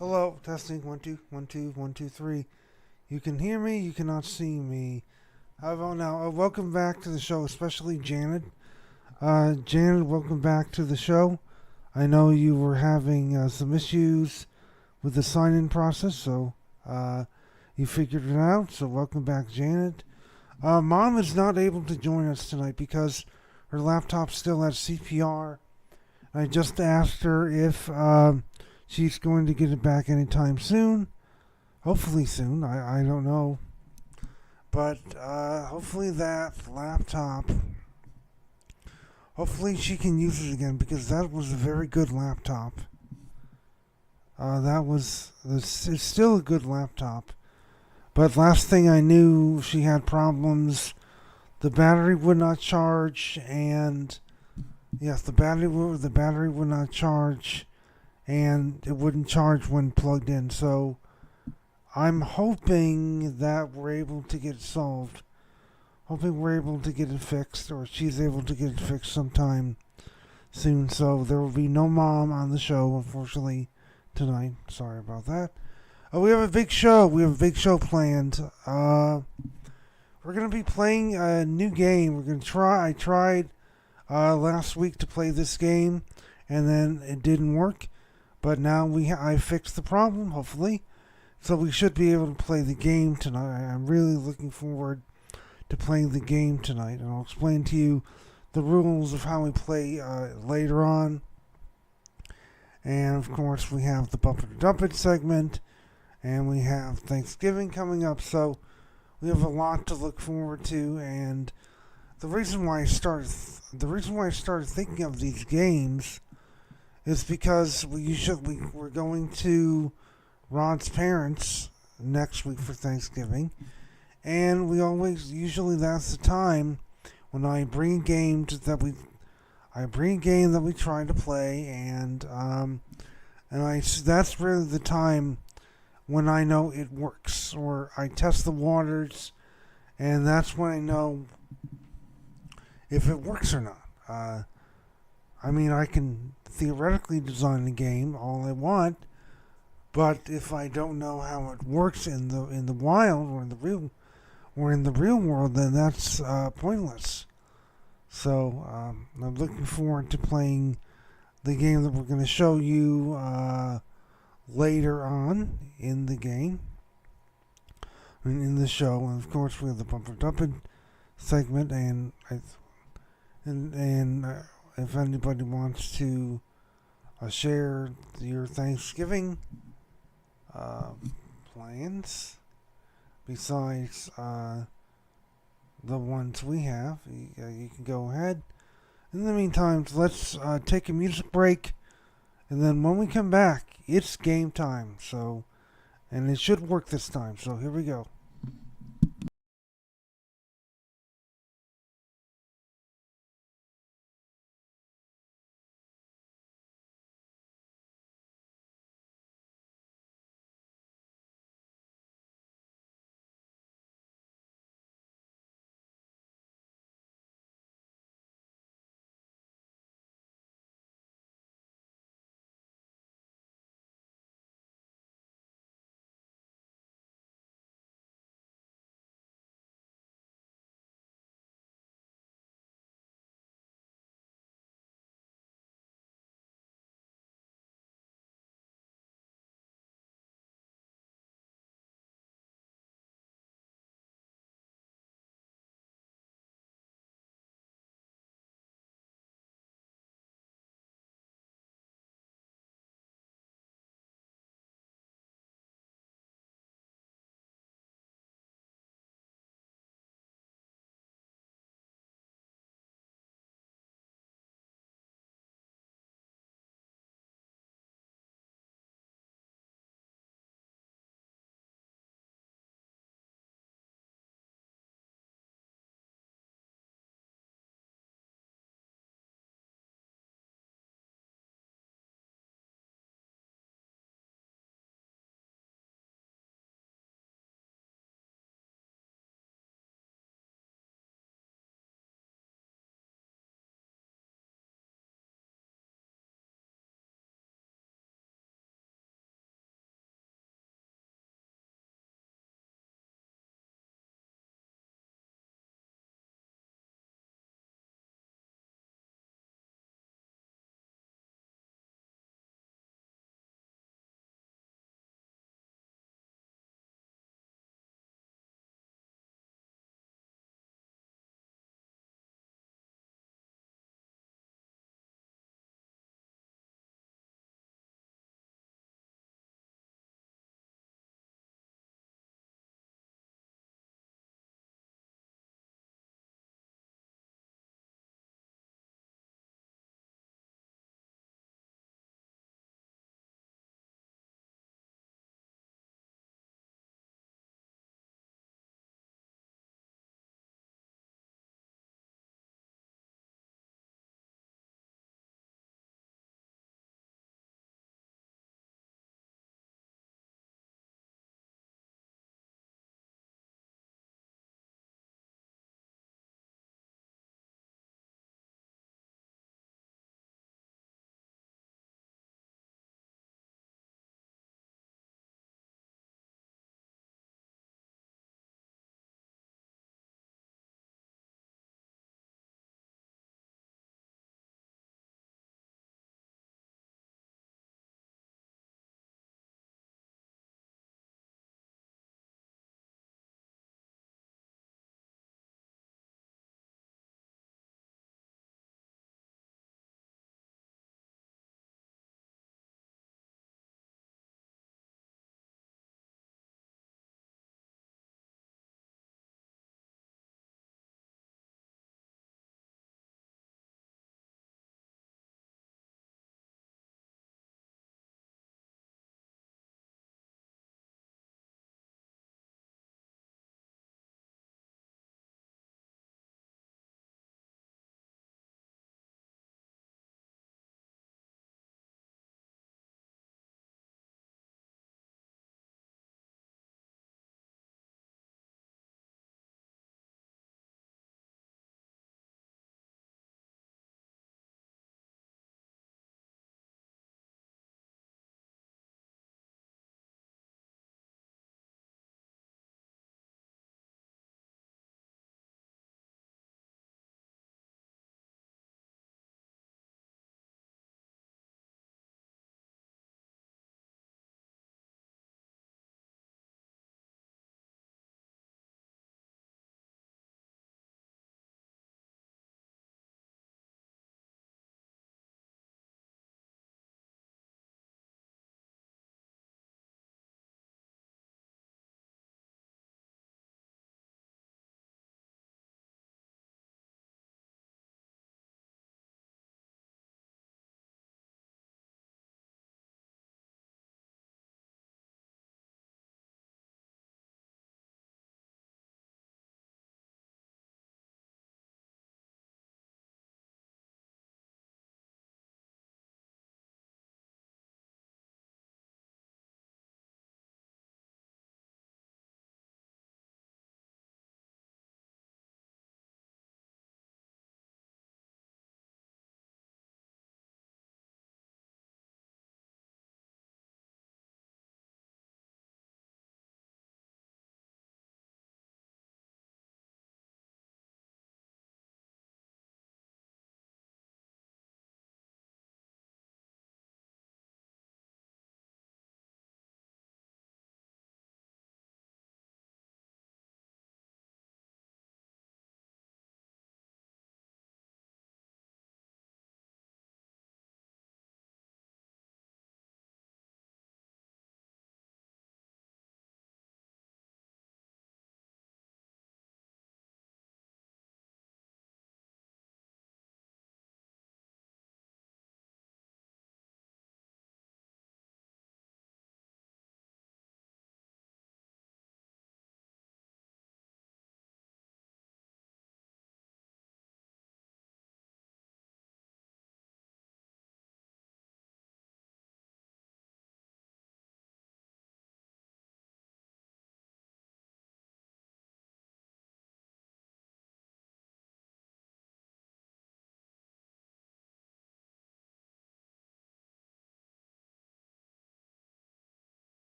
Hello, testing 1 2 1 2 1 2 3. You can hear me, you cannot see me. How about now? Welcome back to the show, especially Janet. Janet, welcome back to the show. I know you were having some issues with the sign in process, so uh, you figured it out. So, welcome back, Janet. Mom is not able to join us tonight because her laptop's still at CPR. I just asked her if she's going to get it back anytime soon. Hopefully soon. I don't know. But hopefully that laptop, hopefully she can use it again because that was a very good laptop. It's still a good laptop. But last thing I knew, she had problems. The battery would not charge, and yes, the battery would not charge, and it wouldn't charge when plugged in. So I'm hoping that we're able to get it solved. Hoping we're able to get it fixed, or she's able to get it fixed sometime soon. So there will be no mom on the show, unfortunately, tonight. Sorry about that. We have a big show. We have a big show planned. We're gonna be playing a new game. We're gonna try. I tried last week to play this game, and then it didn't work. But now I fixed the problem. Hopefully, so we should be able to play the game tonight. I'm really looking forward to playing the game tonight, and I'll explain to you the rules of how we play later on. And of course, we have the Bumper to Dump It segment, and we have Thanksgiving coming up, so we have a lot to look forward to. And the reason why I started thinking of these games is because we're going to Rod's parents next week for Thanksgiving, and we always usually that's the time when I bring a game that we try to play, and that's really the time when I know it works, or I test the waters, and that's when I know if it works or not. I mean, I can theoretically design a game all I want, but if I don't know how it works in the wild or in the real world, then that's pointless. So I'm looking forward to playing the game that we're going to show you later on in the game, in the show. And of course, we have the Bumper Dumping segment, and if anybody wants to share your Thanksgiving uh, plans besides the ones we have, you can go ahead. In the meantime, let's take a music break, and then when we come back, it's game time. So, and it should work this time. So here we go.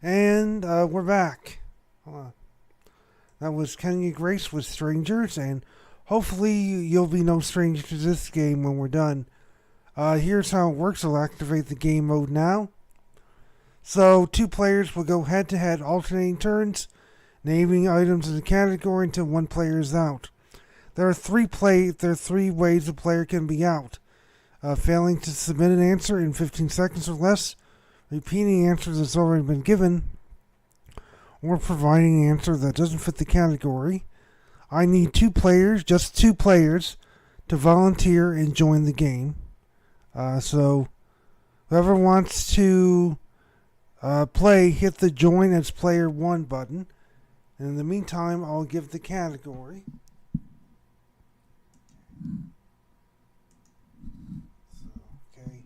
And we're back. Hold on. That was Kenya Grace with Strangers, and hopefully you'll be no stranger to this game when we're done. Here's how it works. I'll activate the game mode now. So 2 players will go head-to-head alternating turns, naming items in the category until 1 player is out. There are 3 ways a player can be out. Failing to submit an answer in 15 seconds or less, repeating an answer that's already been given, or providing an answer that doesn't fit the category. I need 2 players, just 2 players, to volunteer and join the game. So whoever wants to play, hit the join as player 1 button. And in the meantime, I'll give the category. Okay.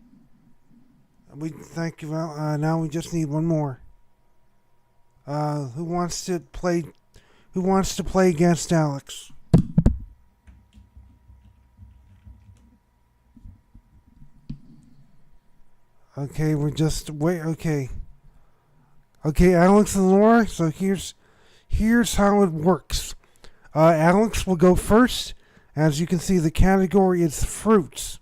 Thank you. Now we just need 1 more. Who wants to play? Who wants to play against Alex? Okay, we're just wait. Okay, Alex and Laura. So here's how it works. Alex will go first. As you can see, the category is fruits.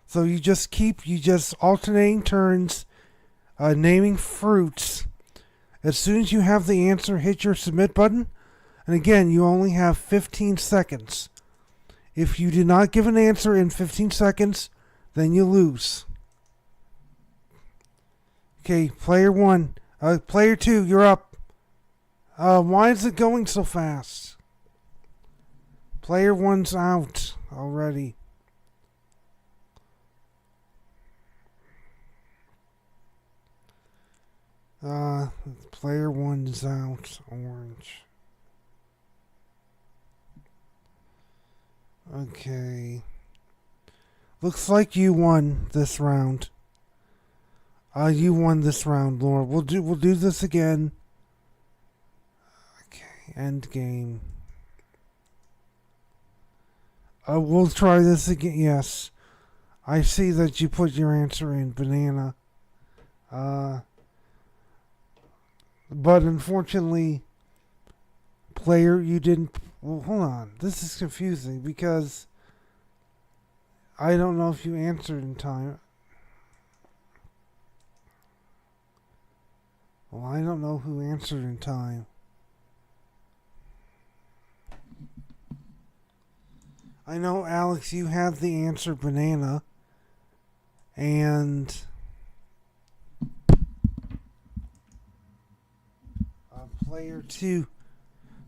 So you just alternating turns, naming fruits. As soon as you have the answer, hit your submit button. And again, you only have 15 seconds. If you do not give an answer in 15 seconds, then you lose. Okay, player 1. Player 2, you're up. Why is it going so fast? Player 1's out already. Player 1's out. Orange. Okay. Looks like you won this round. You won this round, Laura. We'll do this again. Okay, end game. We'll try this again. Yes. I see that you put your answer in, banana. But unfortunately, player, you didn't. Well, hold on. This is confusing because I don't know if you answered in time. Well, I don't know who answered in time. I know, Alex, you had the answer banana. And player 2.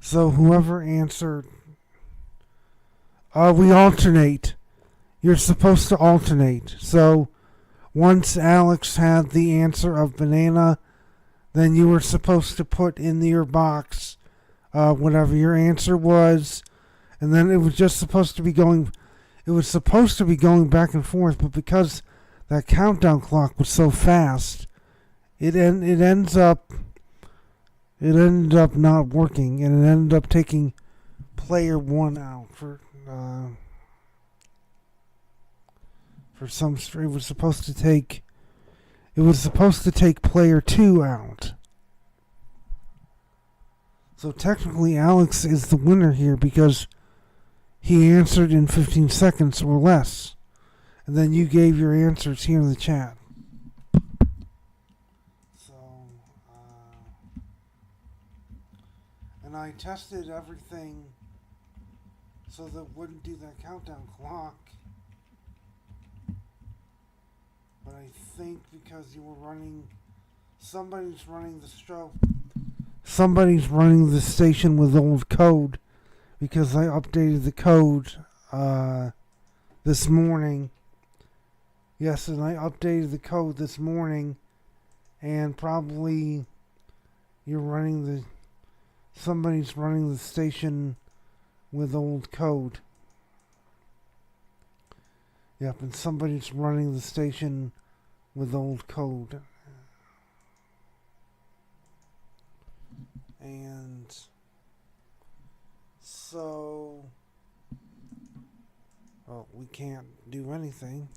So whoever answered, we alternate. You're supposed to alternate. So once Alex had the answer of banana, then you were supposed to put in your box whatever your answer was, and then it was just supposed to be going. It was supposed to be going back and forth, but because that countdown clock was so fast, it ended up not working, and it ended up taking player 1 out for some. It was supposed to take player 2 out. So technically, Alex is the winner here because he answered in 15 seconds or less. And then you gave your answers here in the chat. So, and I tested everything so that it wouldn't do that countdown clock. But I think because you were running, somebody's running the station with old code, because I updated the code this morning. Yes, and I updated the code this morning, and probably somebody's running the station with old code. Yep, and somebody's running the station with old code. And so, well, we can't do anything.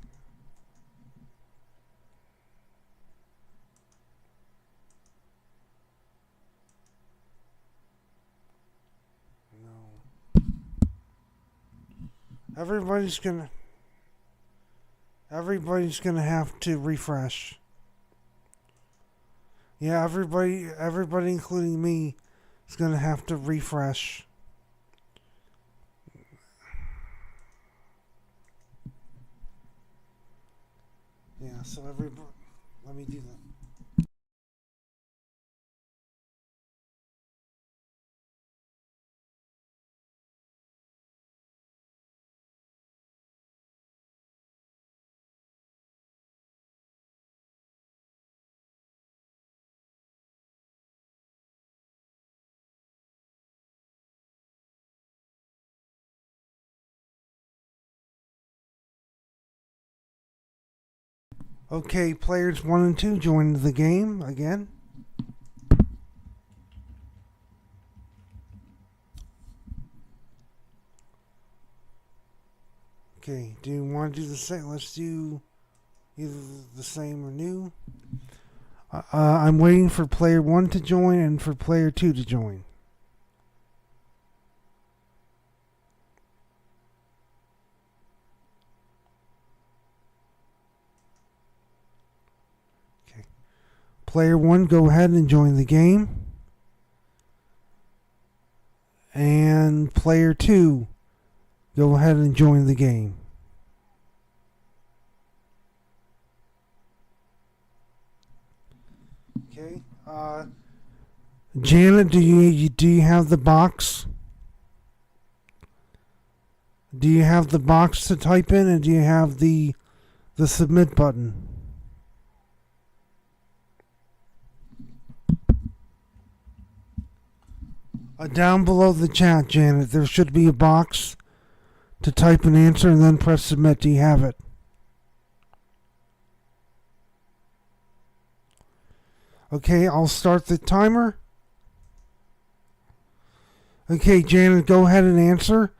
Everybody's gonna everybody's gonna have to refresh. Yeah, everybody including me is gonna have to refresh. Yeah, so everybody, let me do that. Okay, players 1 and 2 joined the game again. Okay, do you want to do the same? Let's do either the same or new. I'm waiting for player 1 to join and for player 2 to join. Okay. Player 1, go ahead and join the game. And player 2, go ahead and join the game. Okay. Janet, do you have the box? Do you have the box to type in, and do you have the submit button? Down below the chat, Janet, there should be a box to type an answer and then press submit. Do you have it? Okay, I'll start the timer. Okay, Janet, go ahead and answer.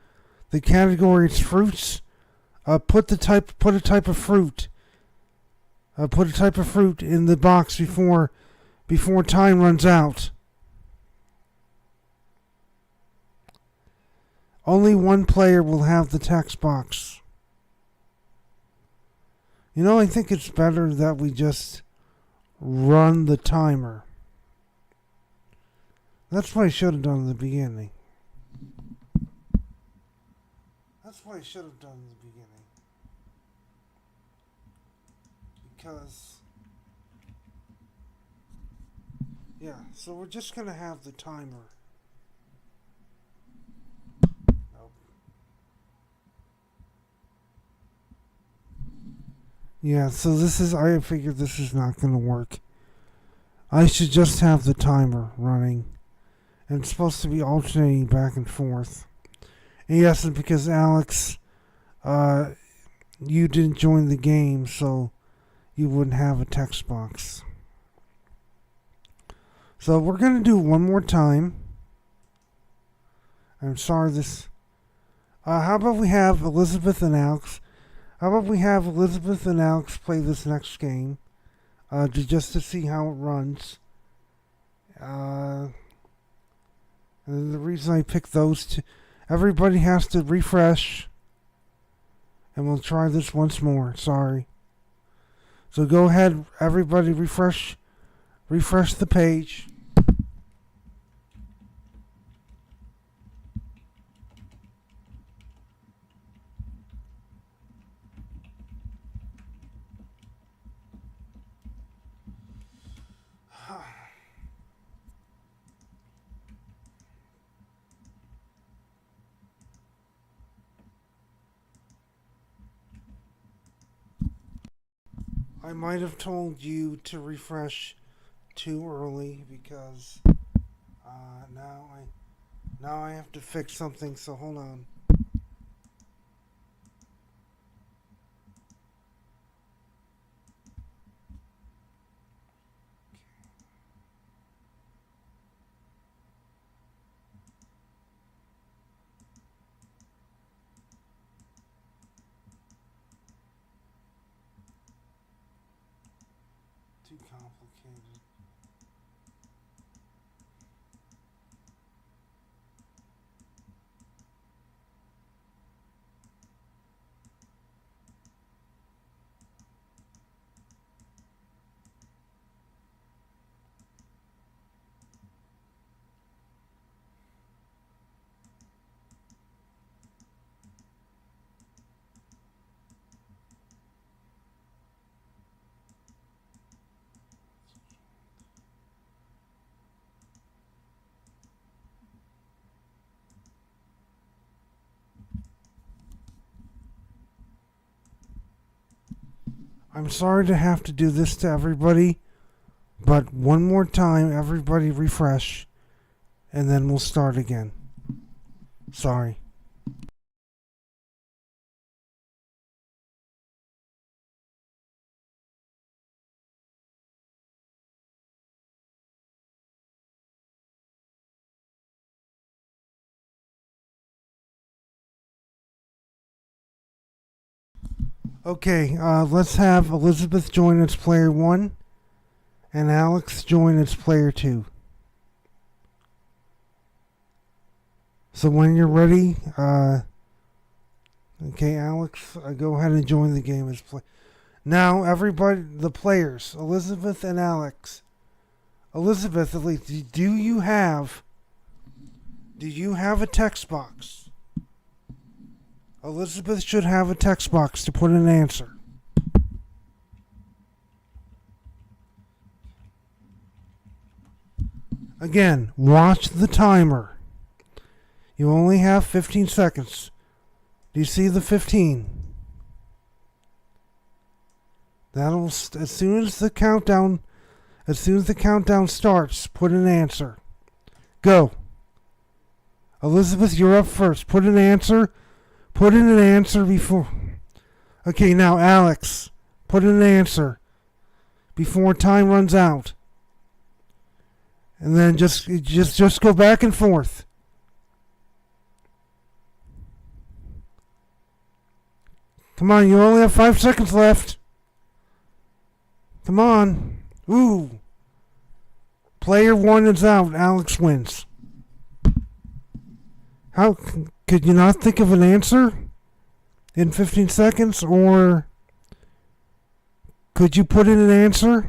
The category is fruits. Put a type of fruit. Put a type of fruit in the box before time runs out. Only one player will have the text box. You know, I think it's better that we just run the timer. That's what I should have done in the beginning. That's what I should have done in the beginning. Because, yeah, so we're just going to have the timer. Nope. Yeah, so I figured this is not going to work. I should just have the timer running. And it's supposed to be alternating back and forth. And yes, and because Alex, you didn't join the game, so you wouldn't have a text box. So we're going to do one more time. I'm sorry this... how about we have Elizabeth and Alex... How about we have Elizabeth and Alex play this next game, just to see how it runs. And the reason I picked those two, everybody has to refresh, and we'll try this once more. Sorry. So go ahead, everybody, refresh the page. I might have told you to refresh too early because now I have to fix something. So hold on. Too complicated. I'm sorry to have to do this to everybody, but one more time, everybody refresh, and then we'll start again. Sorry. Okay, let's have Elizabeth join as player 1 and Alex join as player 2. So when you're ready, okay, Alex, go ahead and join the game as play. Now, everybody, the players, Elizabeth and Alex. Elizabeth, at least, do you have a text box? Elizabeth should have a text box to put an answer. Again, watch the timer. You only have 15 seconds. Do you see the 15? That'll as soon as the countdown starts, put an answer. Go. Elizabeth, you're up first. Put in an answer before. Okay, now Alex, put in an answer before time runs out. And then just go back and forth. Come on, you only have 5 seconds left. Come on. Ooh. Player 1 is out. Alex wins. How could you not think of an answer in 15 seconds? Or could you put in an answer?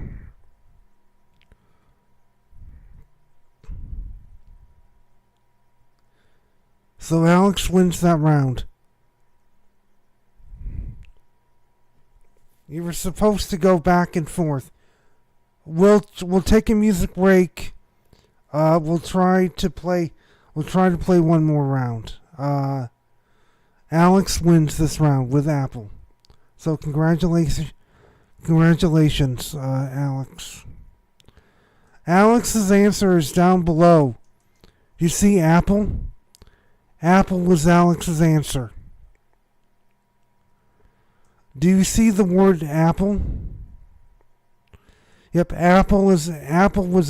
So Alex wins that round. You were supposed to go back and forth. We'll take a music break. We'll try to play one more round. Alex wins this round with Apple. So congratulations, Alex. Alex's answer is down below. You see Apple? Apple was Alex's answer. Do you see the word apple? Yep, apple was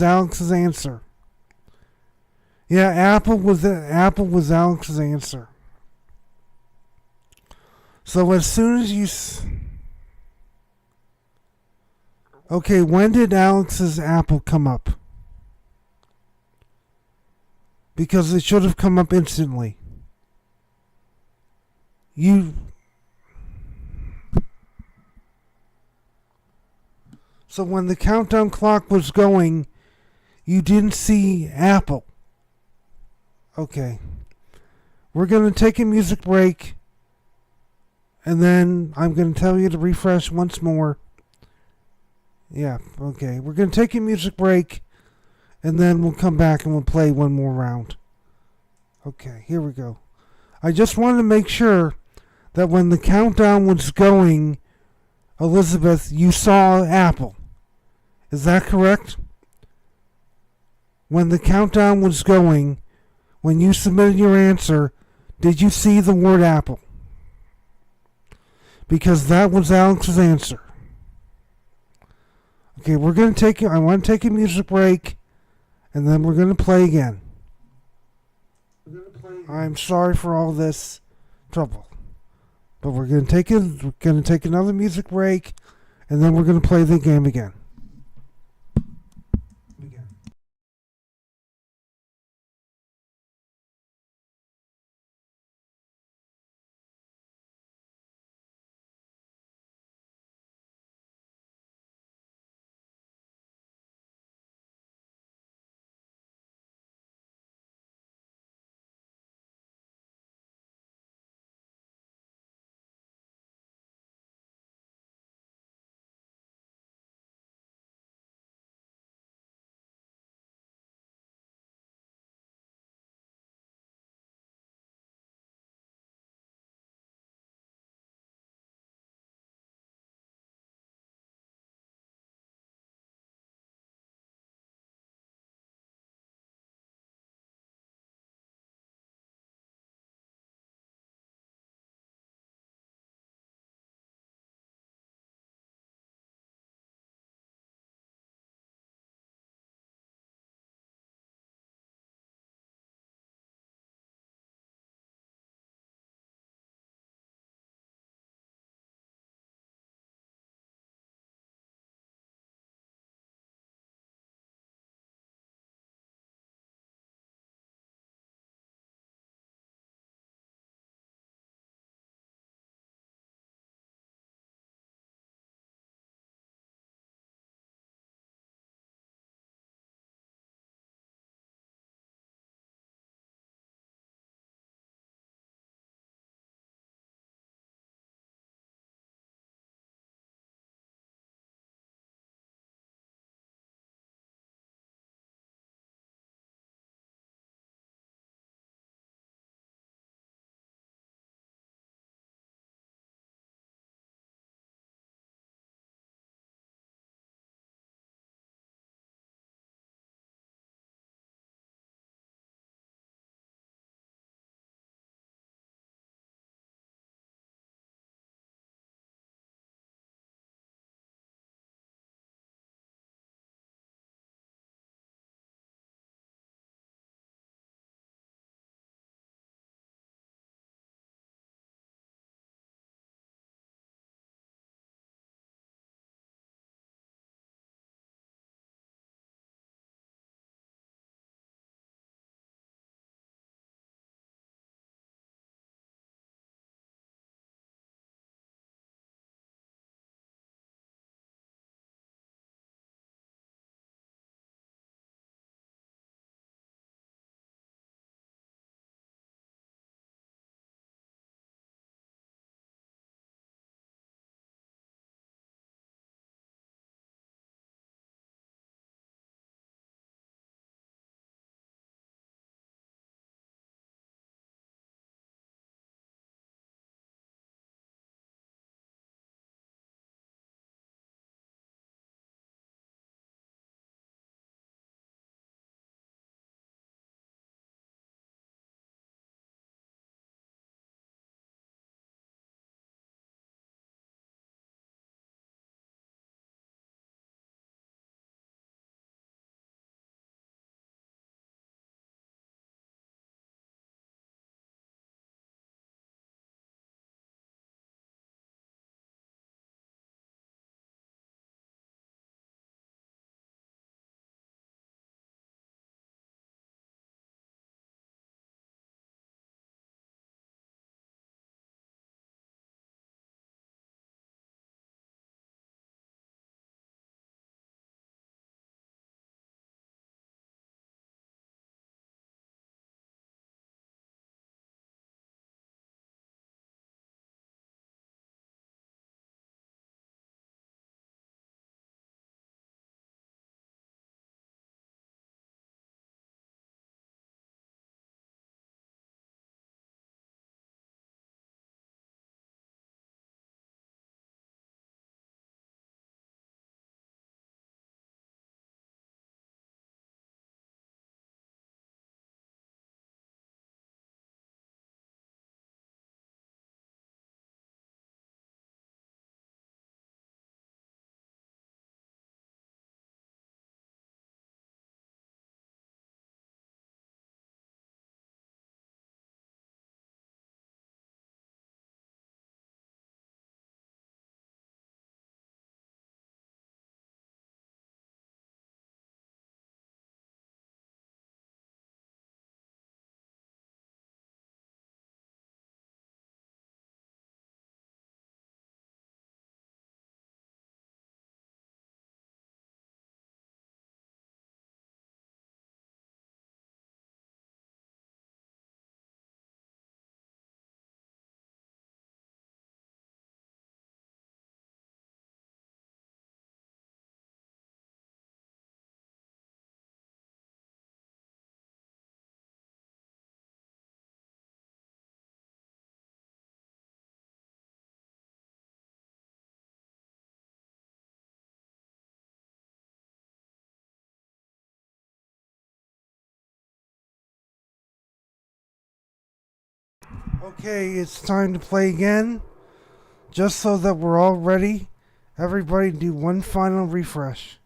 Alex's answer. Yeah, apple was Alex's answer. So as soon as you okay, when did Alex's apple come up? Because it should have come up instantly. So when the countdown clock was going, you didn't see Apple. Okay. We're going to take a music break, and then I'm going to tell you to refresh once more. Yeah, okay. We're going to take a music break, and then we'll come back and we'll play one more round. Okay, here we go. I just wanted to make sure that when the countdown was going, Elizabeth, you saw Apple. Is that correct? When the countdown was going, when you submitted your answer, did you see the word Apple? Because that was Alex's answer. Okay, I want to take a music break, and then we're going to play again. I'm sorry for all this trouble. But we're going to take another music break, and then we're going to play the game again. Okay, it's time to play again. Just so that we're all ready, everybody do one final refresh.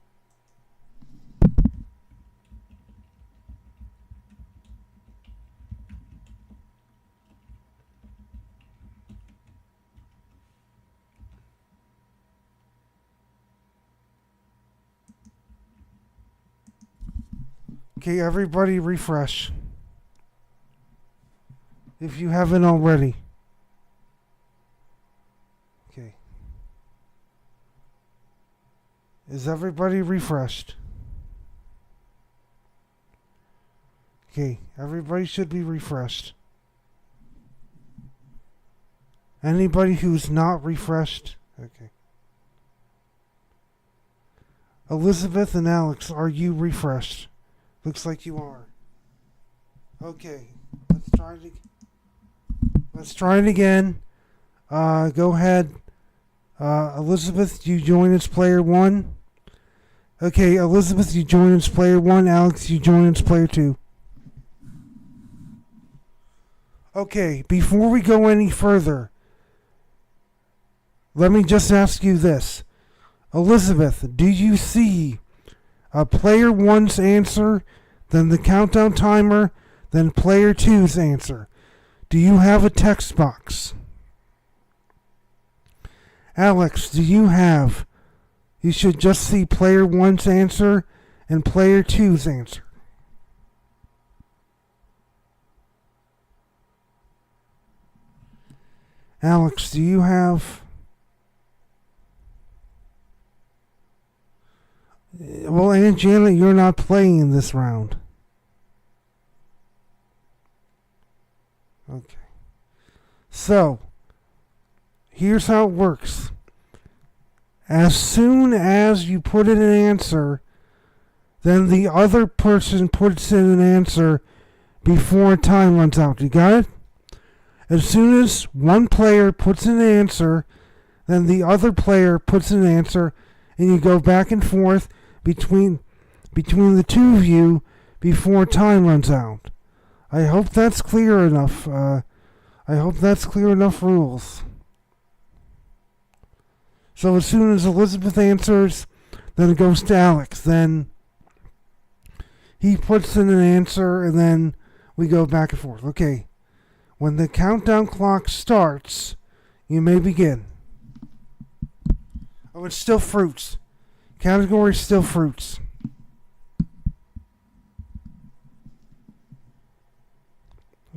Okay, everybody refresh. If you haven't already. Okay. Is everybody refreshed? Okay, everybody should be refreshed. Anybody who's not refreshed? Okay. Elizabeth and Alex, are you refreshed? Looks like you are. Okay, let's try it again. Go ahead. Elizabeth, you join as player 1. Okay, Elizabeth, you join as player 1. Alex, you join as player 2. Okay, before we go any further, let me just ask you this. Elizabeth, do you see player 1's answer, then the countdown timer, then player 2's answer? Do you have a text box? Alex, do you have? You should just see player 1's answer and player 2's answer. Alex, do you have? Well, Aunt Janet, you're not playing in this round. Okay. So, here's how it works. As soon as you put in an answer, then the other person puts in an answer before time runs out. You got it? As soon as one player puts in an answer, then the other player puts in an answer, and you go back and forth between the two of you before time runs out. I hope that's clear enough. I hope that's clear enough rules. So as soon as Elizabeth answers, then it goes to Alex. Then he puts in an answer, and then we go back and forth. Okay. When the countdown clock starts, you may begin. Oh, it's still fruits. Category is still fruits.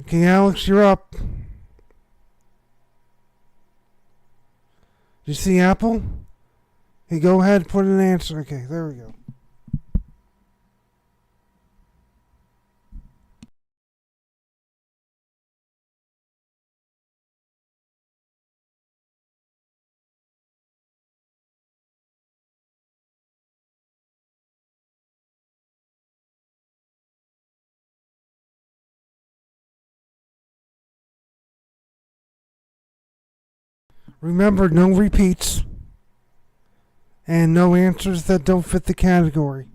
Okay, Alex, you're up. Did you see apple? Hey, go ahead and put an answer. Okay, there we go. Remember, no repeats and no answers that don't fit the category.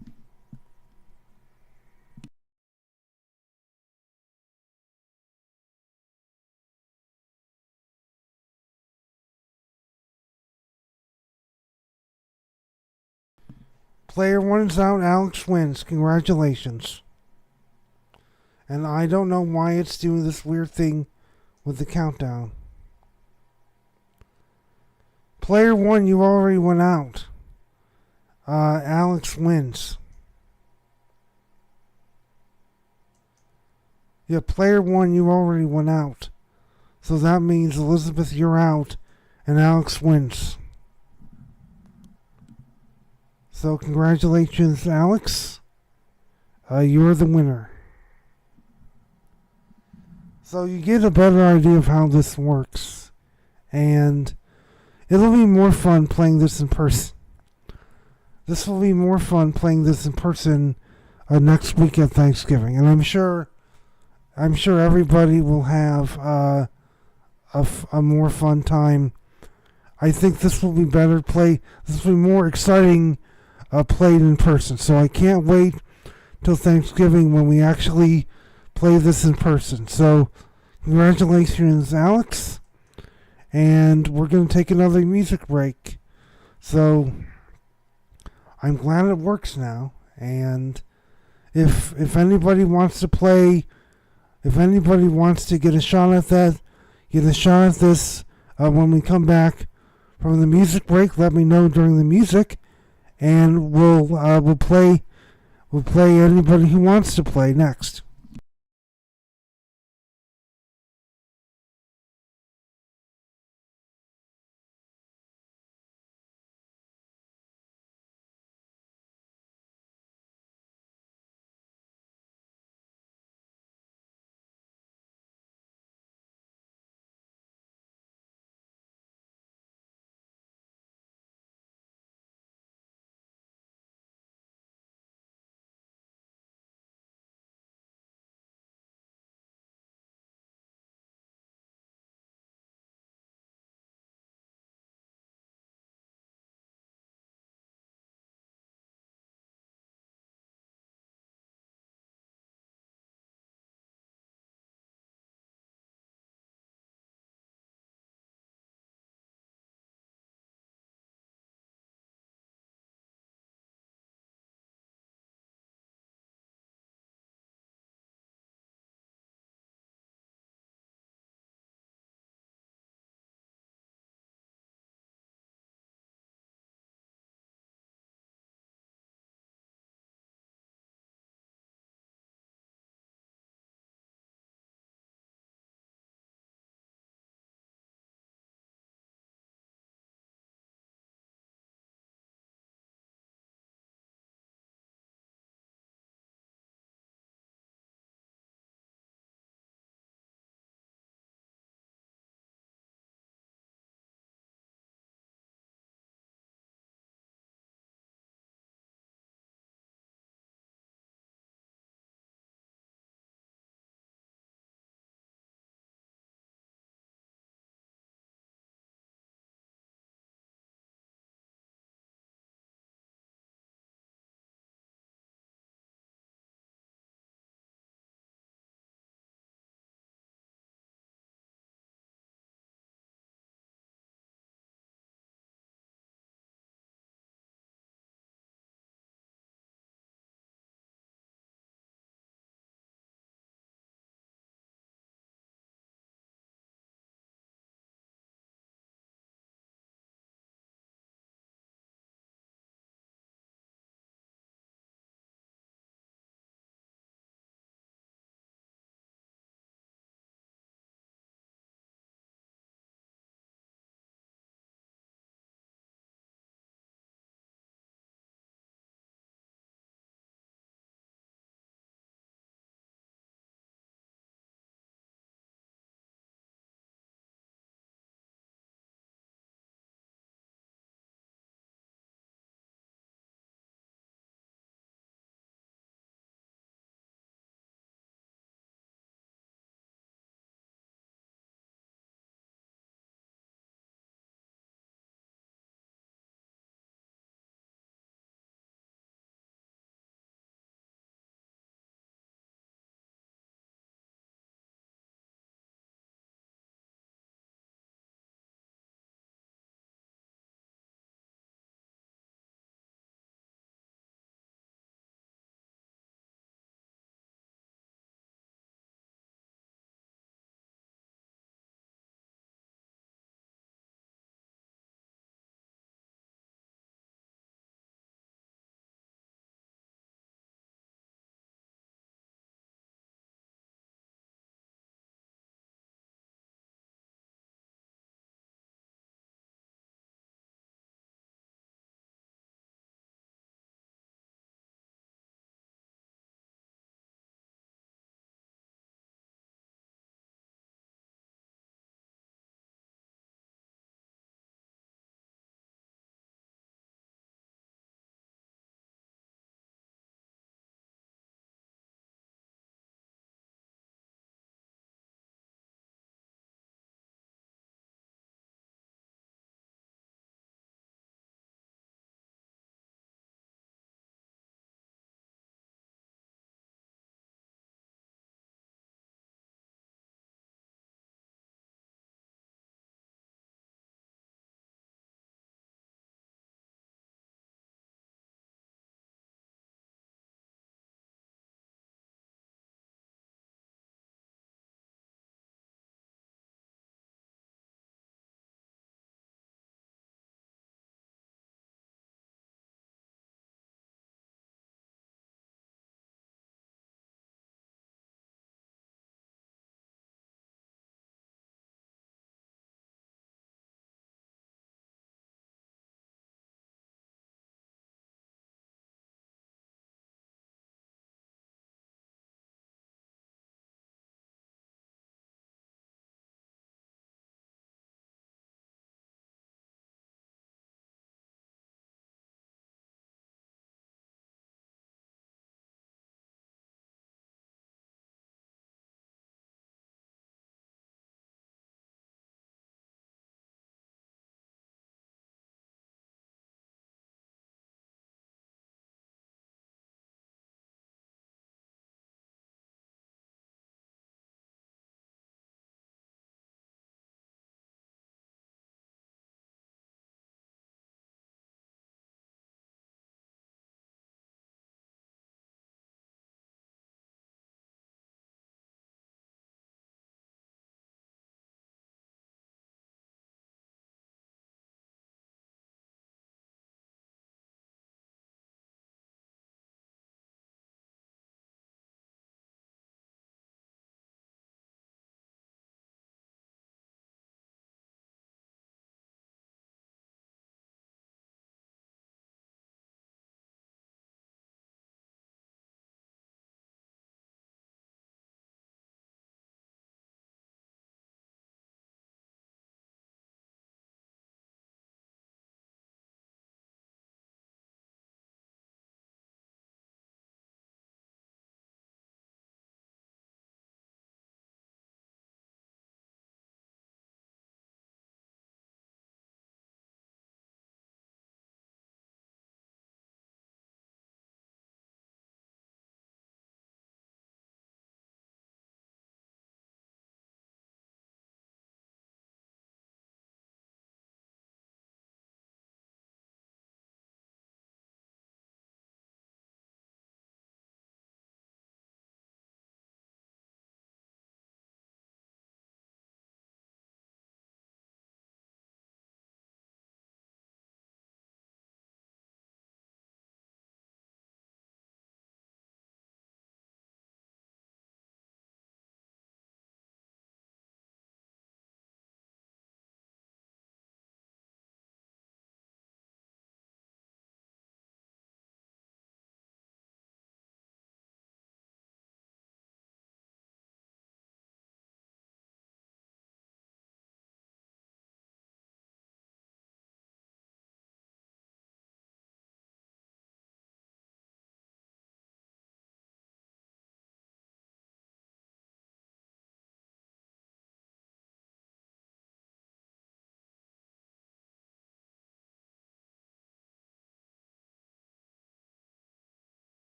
Player 1 is out. Alex wins. Congratulations. And I don't know why it's doing this weird thing with the countdown. Player 1, you already went out. Alex wins. Yeah, player 1, you already went out. So that means, Elizabeth, you're out, and Alex wins. So congratulations, Alex. You're the winner. So you get a better idea of how this works. And it'll be more fun playing this in person. This will be more fun playing this in person next week at Thanksgiving. And I'm sure everybody will have a more fun time. I think this will be better play. This will be more exciting played in person. So I can't wait till Thanksgiving when we actually play this in person. So Congratulations, Alex. And we're going to take another music break. So I'm glad it works now. And if anybody wants to play, if anybody wants to get a shot at that, get a shot at this when we come back from the music break, let me know during the music, and we'll play anybody who wants to play next.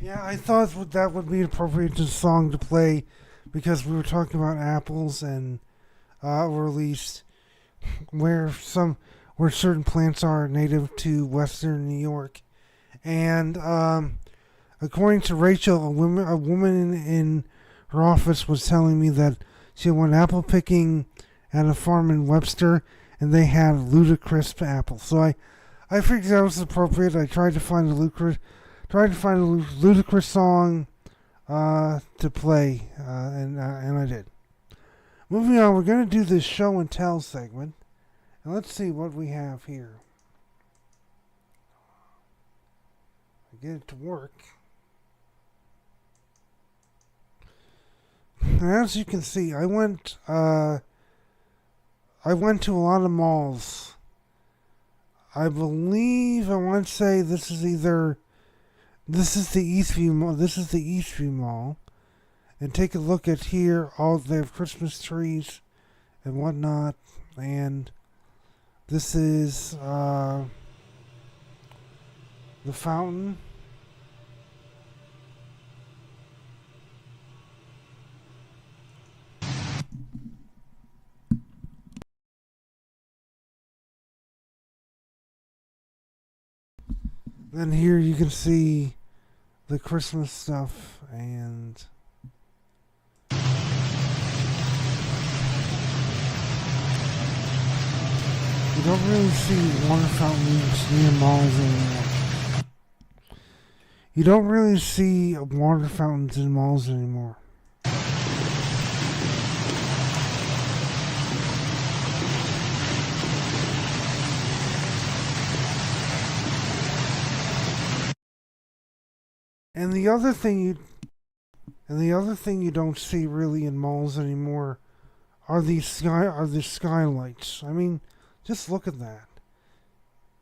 Yeah, I thought that would be an appropriate song to play because we were talking about apples and, or at least where certain plants are native to Western New York, and according to Rachel, a woman in her office was telling me that she went apple picking at a farm in Webster, and they had ludicrous apples. So I figured that was appropriate. I tried to find a ludicrous song to play, and I did. Moving on, we're going to do this show and tell segment, and let's see what we have here. I get it to work. And as you can see, I went to a lot of malls. I believe I want to say this is the Eastview Mall. This is the Eastview Mall, and take a look at here. All they have Christmas trees and whatnot, and this is the fountain. Then here you can see the Christmas stuff, and you don't really see water fountains near malls anymore. You don't really see water fountains in malls anymore. And the other thing you don't see really in malls anymore are the skylights. I mean, just look at that.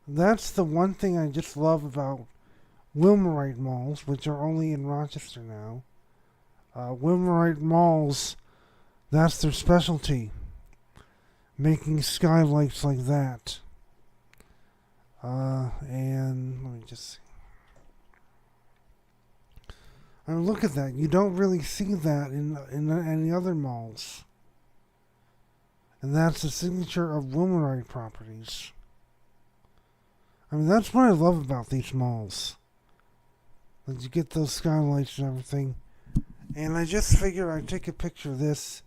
That's the one thing I just love about Wilmorite malls, which are only in Rochester now. Wilmorite malls, that's their specialty, making skylights like that. And let me just see. I mean, look at that. You don't really see that in any other malls. And that's the signature of Wilmorite properties. I mean, that's what I love about these malls. That you get those skylights and everything. And I just figured I'd take a picture of this.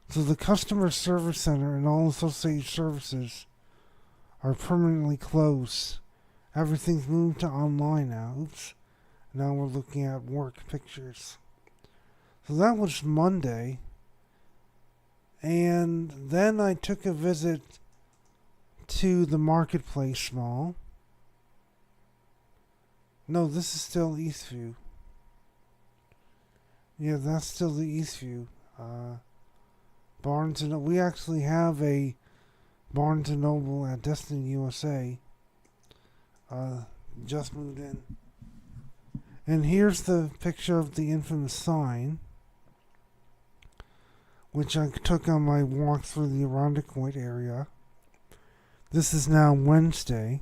So the customer service center and all associated services are permanently closed. Everything's moved to online now. Oops. Now we're looking at work pictures. So that was Monday. And then I took a visit to the Marketplace Mall. No, this is still Eastview. Yeah, that's still the Eastview. Barnes and we actually have a Barnes and Noble at Destiny USA. Just moved in. And here's the picture of the infamous sign, which I took on my walk through the Irondequoit area. This is now Wednesday.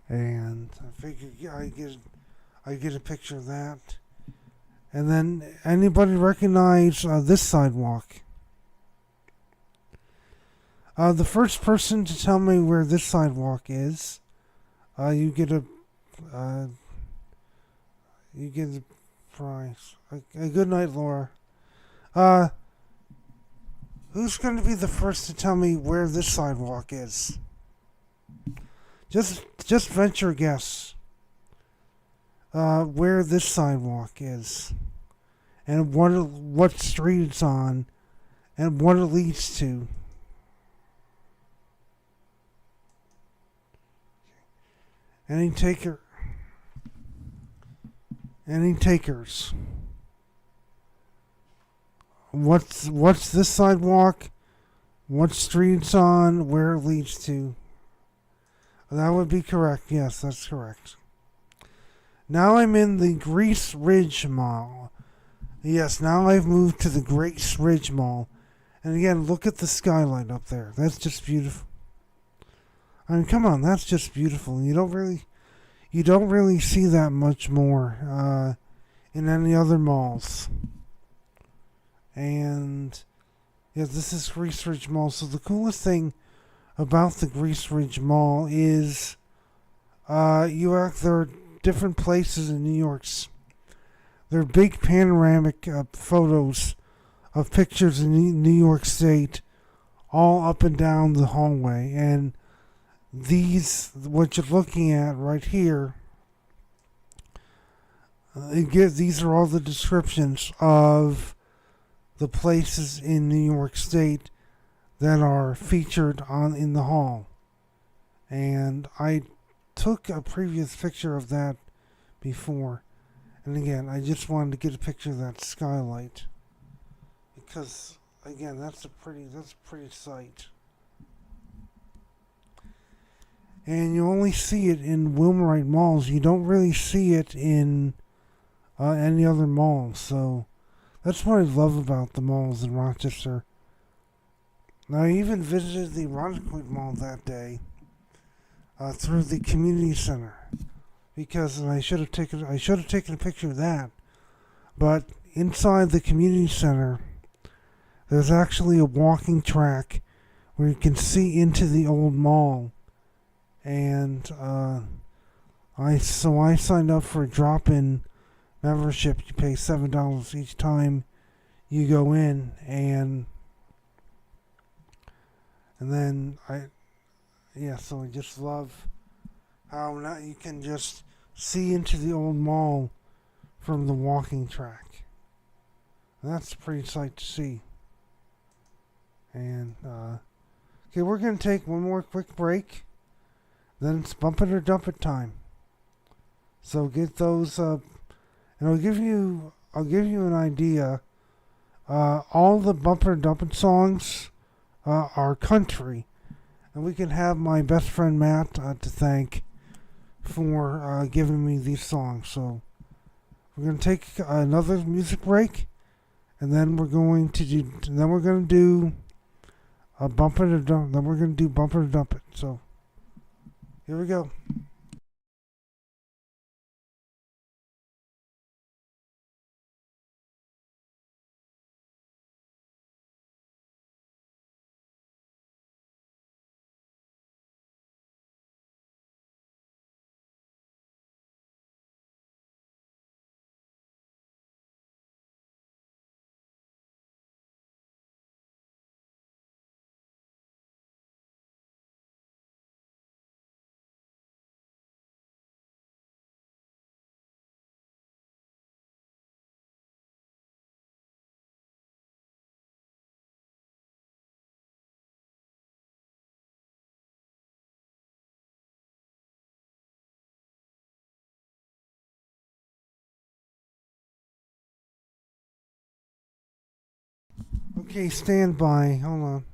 And I figured I get a picture of that. And then anybody recognize this sidewalk? The first person to tell me where this sidewalk is, you get a prize. A good night, Laura. Who's going to be the first to tell me where this sidewalk is? Just venture a guess. Where this sidewalk is, and what street it's on, and what it leads to. Any takers? What's this sidewalk? What street it's on? Where it leads to? That would be correct. Yes, that's correct. Now I'm in the Grace Ridge Mall. Yes, now I've moved to the Grace Ridge Mall. And again, look at the skyline up there. That's just beautiful. I mean, come on, that's just beautiful. You you don't really see that much more in any other malls. And yeah, this is Grease Ridge Mall. So the coolest thing about the Grease Ridge Mall is there are different places in New York. There are big panoramic photos of pictures in New York State, all up and down the hallway. And what you're looking at right here, these are all the descriptions of the places in New York State that are featured in the hall. And I took a previous picture of that before. And again, I just wanted to get a picture of that skylight. Because again, that's a pretty sight. And you only see it in Wilmorite malls. You don't really see it in any other malls. So that's what I love about the malls in Rochester. I even visited the Rondequoit Mall that day through the community center because I should have taken a picture of that. But inside the community center, there's actually a walking track where you can see into the old mall. And I signed up for a drop-in membership. You pay $7 each time you go in, and then so I just love how now you can just see into the old mall from the walking track. And that's a pretty sight to see. And okay, we're gonna take one more quick break. Then it's bump it or dump it time. So get those and I'll give you an idea. All the bump it or dump it songs are country, and we can have my best friend Matt to thank for giving me these songs. So we're gonna take another music break, and then we're going to do a bump it or dump. Then we're gonna do bump it or dump it. So. Here we go. Okay, stand by. Hold on.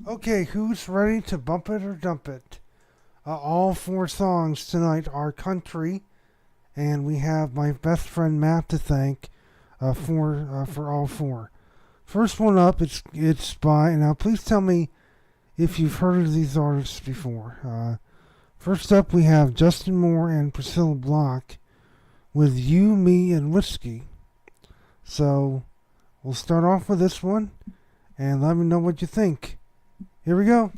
Okay, who's ready to bump it or dump it? All four songs tonight are country, and we have my best friend Matt to thank for all four. First one up, it's by now. Please tell me if you've heard of these artists before. First up, we have Justin Moore and Priscilla Block with "You, Me, and Whiskey." So we'll start off with this one, and let me know what you think. Here we go.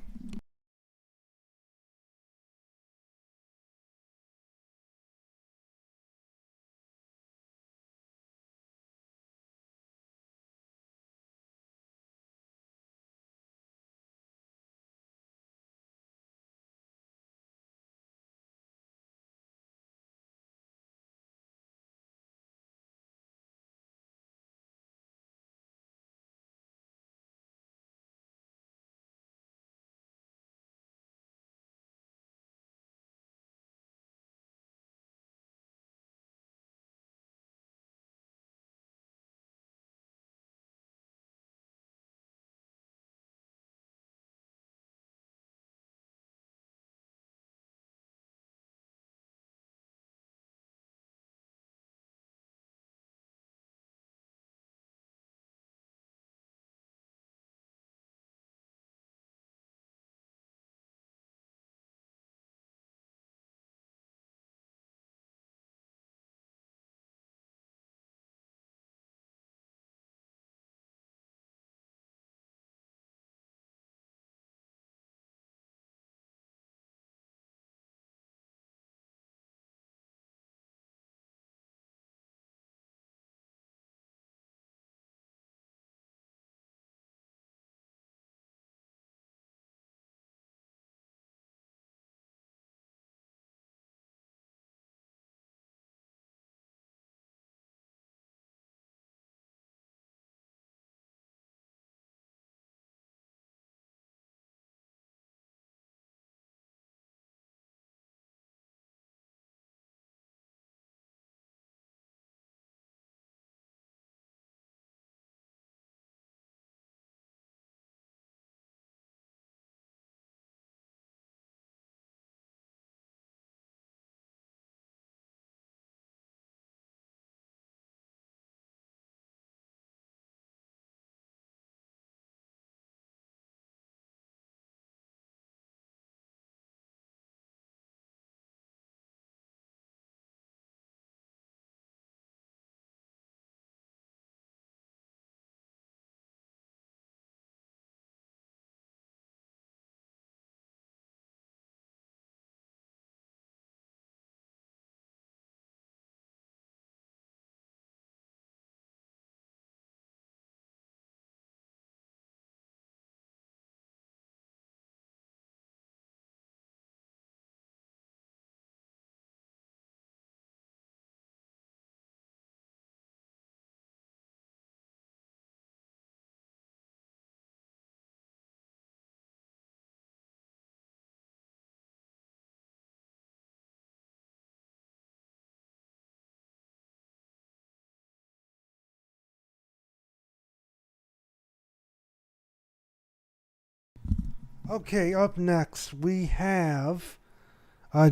Okay, up next we have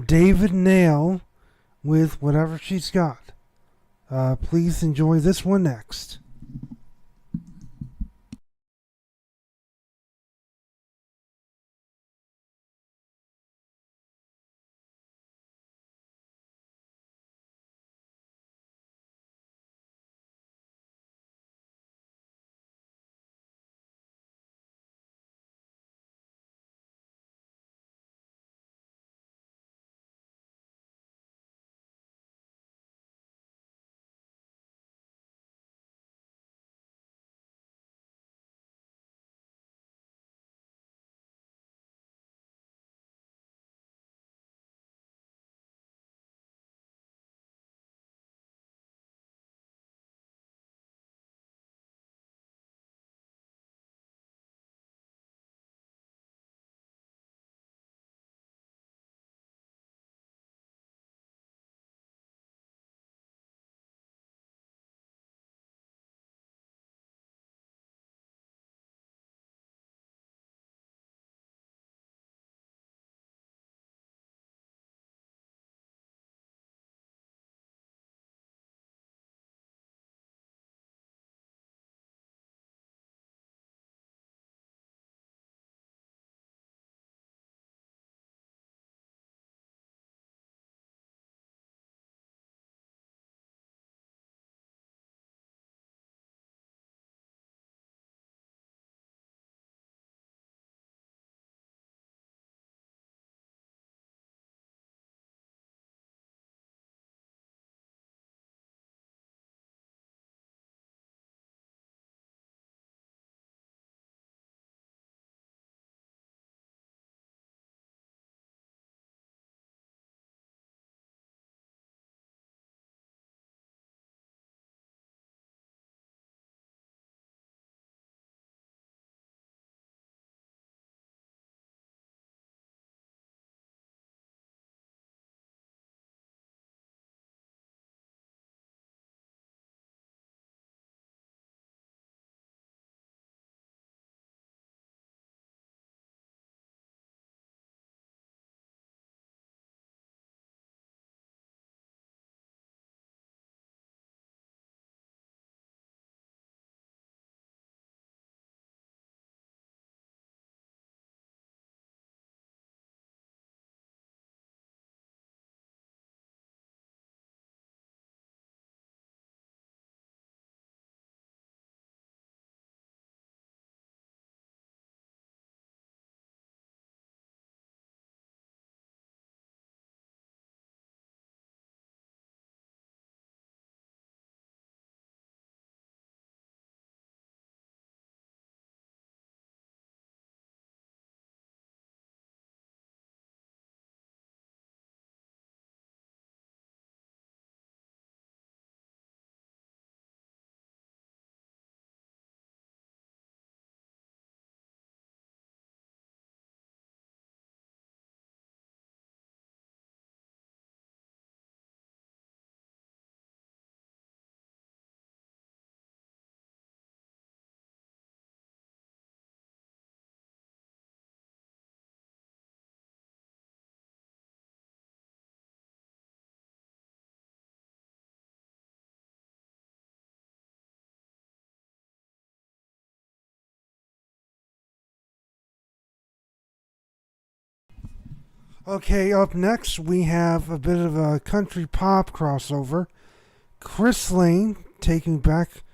David Nail with "Whatever She's Got." Please enjoy this one next. Okay, up next we have a bit of a country pop crossover. Chris Lane taking back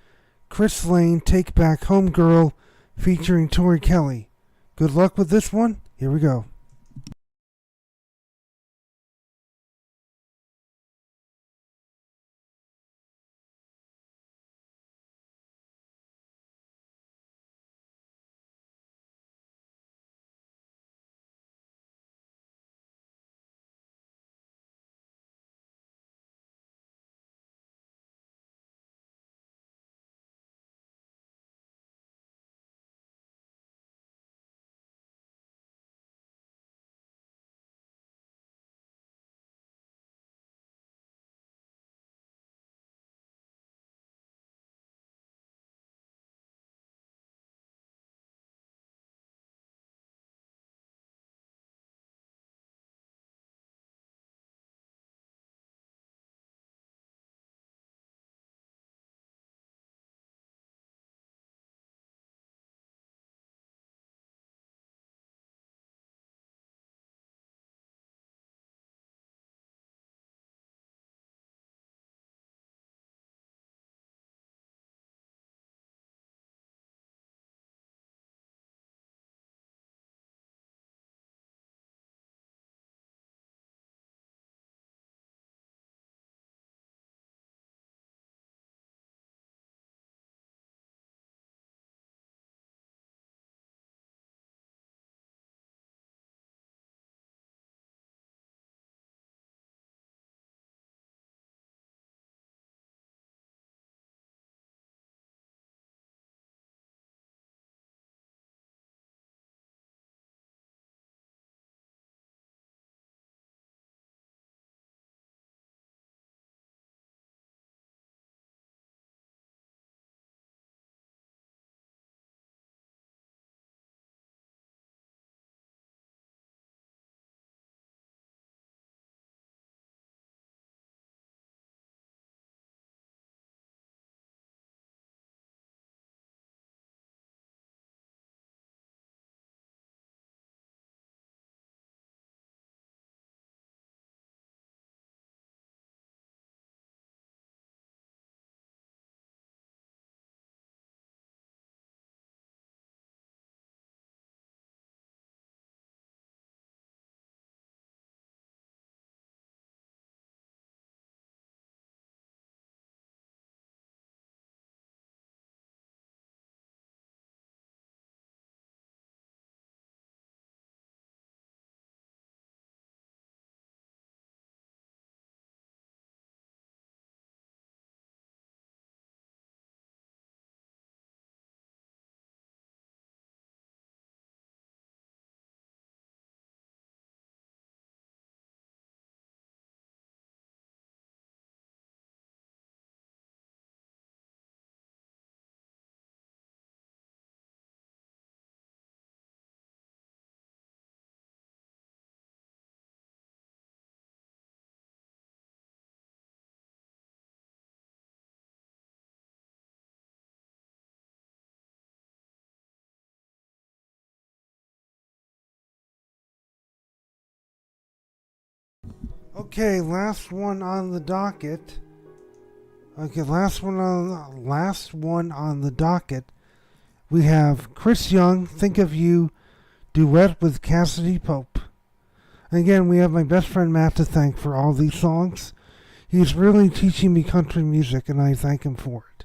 Chris Lane Take Back Home Girl featuring Tori Kelly. Good luck with this one. Here we go. Okay, last one on the docket. Okay, last one on the docket. We have Chris Young, Think of You, duet with Cassidy Pope. And again, we have my best friend Matt to thank for all these songs. He's really teaching me country music, and I thank him for it.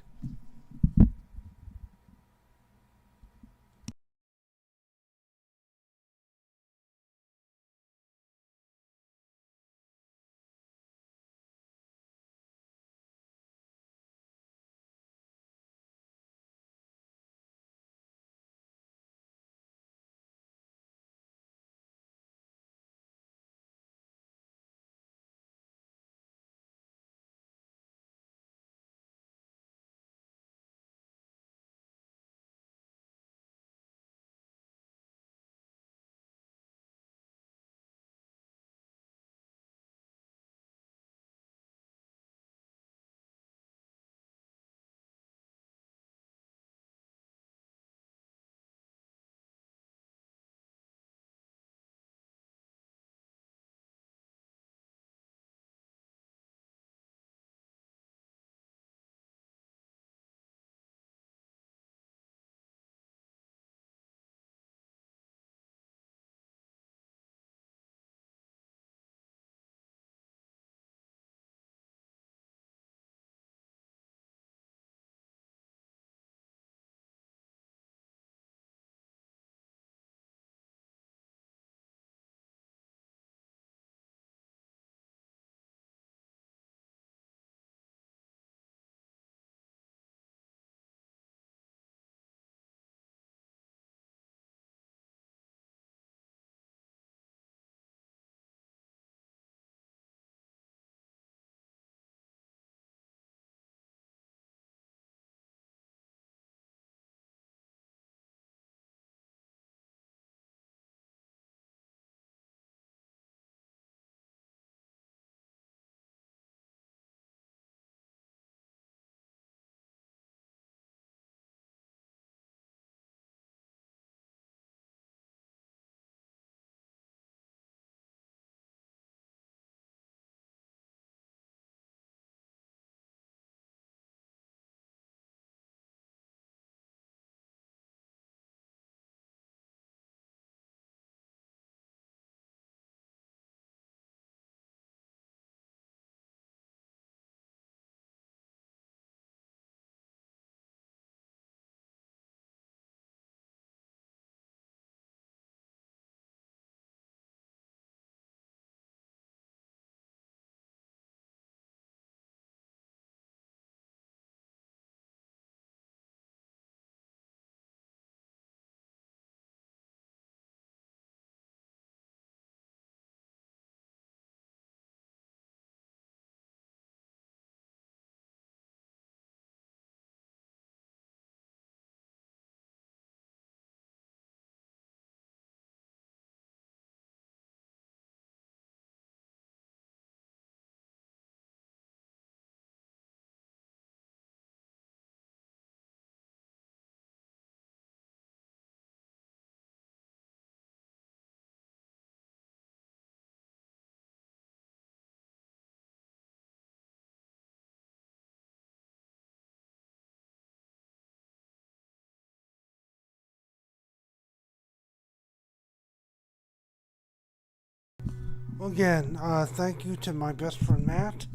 Again, thank you to my best friend Matt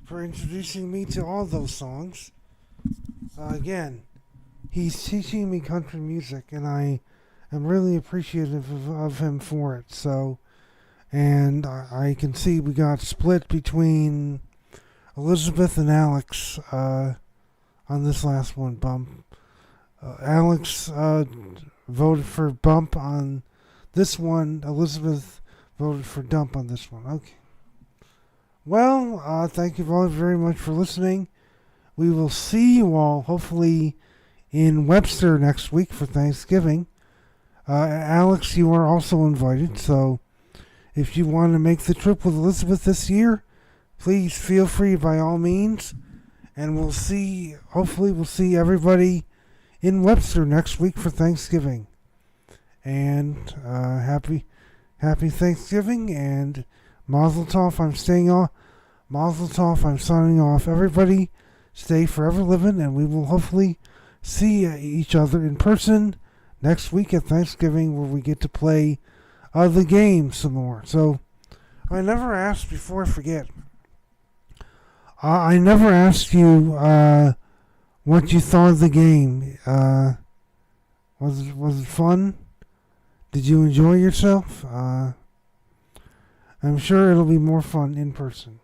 for introducing me to all those songs. Again, he's teaching me country music, and I am really appreciative of him for it. So, and I can see we got split between Elizabeth and Alex on this last one, Bump. Alex voted for Bump on this one. Elizabeth voted for Dump on this one. Okay. Well, thank you all very much for listening. We will see you all hopefully in Webster next week for Thanksgiving. Alex, you are also invited, so if you want to make the trip with Elizabeth this year, please feel free by all means. And hopefully we'll see everybody in Webster next week for Thanksgiving. And happy Thanksgiving, and Mazel Tov, Mazel Tov, I'm signing off. Everybody stay forever living, and we will hopefully see each other in person next week at Thanksgiving, where we get to play the game some more. So, I never asked, before I forget, I never asked you what you thought of the game. Was it fun? Did you enjoy yourself? I'm sure it'll be more fun in person.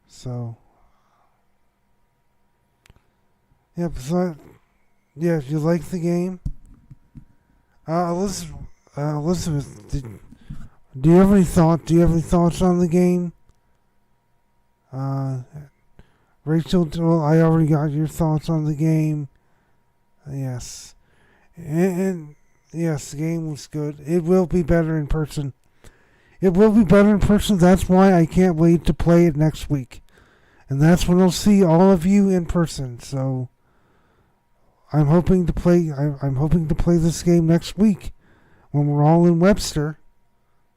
So, yep. Yeah, if you like the game, Elizabeth, do you have any thoughts on the game? Rachel, well, I already got your thoughts on the game. Yes, and yes, the game was good. It will be better in person. That's why I can't wait to play it next week. And that's when I'll see all of you in person. So I'm hoping to play this game next week when we're all in Webster.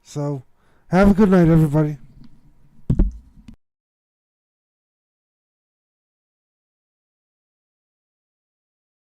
So have a good night, everybody.